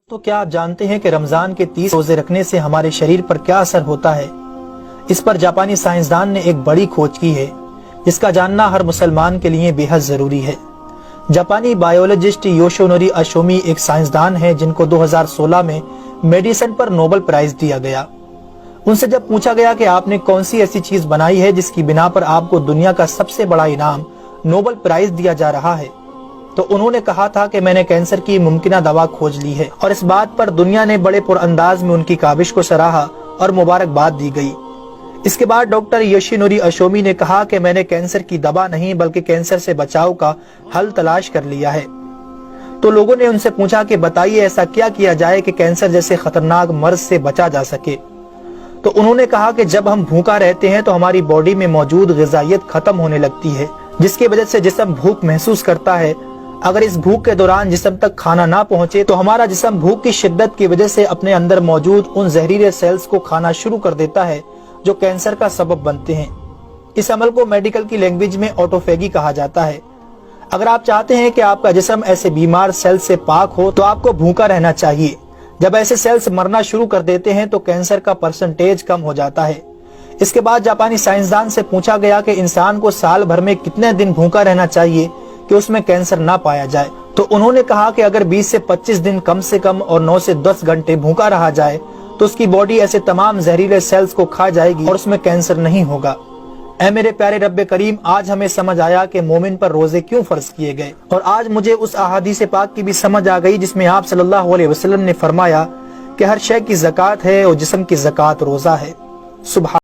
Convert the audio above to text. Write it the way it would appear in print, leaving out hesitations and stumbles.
تو کیا آپ جانتے ہیں کہ رمضان کے 30 روزے رکھنے سے ہمارے شریر پر کیا اثر ہوتا ہے؟ اس پر جاپانی سائنسدان نے ایک بڑی کھوج کی ہے جس کا جاننا ہر مسلمان کے لیے بے حد ضروری ہے۔ جاپانی بایولوجسٹ یوشونوری اشومی ایک سائنسدان ہے جن کو 2016 میں میڈیسن پر نوبل پرائز دیا گیا۔ ان سے جب پوچھا گیا کہ آپ نے کون سی ایسی چیز بنائی ہے جس کی بنا پر آپ کو دنیا کا سب سے بڑا انعام نوبل پرائز دیا جا رہا ہے، تو انہوں نے کہا تھا کہ میں نے کینسر کی ممکنہ دوا کھوج لی ہے، اور اس بات پر دنیا نے بڑے پر انداز میں ان کی کاوش کو سراہا اور مبارکباد دی گئی۔ اس کے بعد ڈاکٹر یوشینوری اشومی نے کہا کہ میں نے کینسر کی دوا نہیں بلکہ کینسر سے بچاؤ کا حل تلاش کر لیا ہے۔ تو لوگوں نے ان سے پوچھا کہ بتائیے ایسا کیا کیا جائے کہ کینسر جیسے خطرناک مرض سے بچا جا سکے؟ تو انہوں نے کہا کہ جب ہم بھوکا رہتے ہیں تو ہماری باڈی میں موجود غذائیت ختم ہونے لگتی ہے، جس کی وجہ سے جسم بھوک محسوس کرتا ہے۔ اگر اس بھوک کے دوران جسم تک کھانا نہ پہنچے تو ہمارا جسم بھوک کی شدت کی وجہ سے اپنے اندر موجود ان زہریلے سیلز کو کھانا شروع کر دیتا ہے جو کینسر کا سبب بنتے ہیں۔ اس عمل کو میڈیکل کی لینگویج میں آٹوفیگی کہا جاتا ہے۔ اگر آپ چاہتے ہیں کہ آپ کا جسم ایسے بیمار سیلز سے پاک ہو تو آپ کو بھوکا رہنا چاہیے۔ جب ایسے سیلز مرنا شروع کر دیتے ہیں تو کینسر کا پرسنٹیج کم ہو جاتا ہے۔ اس کے بعد جاپانی سائنسدان سے پوچھا گیا کہ انسان کو سال بھر میں کتنے دن بھوکا رہنا چاہیے کہ اس میں کینسر نہ پایا جائے؟ تو انہوں نے کہا کہ اگر 20 سے 25 دن کم سے کم اور 9 سے 10 گھنٹے بھوکا رہا جائے تو اس کی باڈی ایسے تمام زہریلے سیلز کو کھا جائے گی اور اس میں کینسر نہیں ہوگا۔ اے میرے پیارے رب کریم، آج ہمیں سمجھ آیا کہ مومن پر روزے کیوں فرض کیے گئے، اور آج مجھے اس احادیث پاک کی بھی سمجھ آ گئی جس میں آپ صلی اللہ علیہ وسلم نے فرمایا کہ ہر شے کی زکوٰۃ ہے اور جسم کی زکوٰۃ روزہ ہے۔ سبحان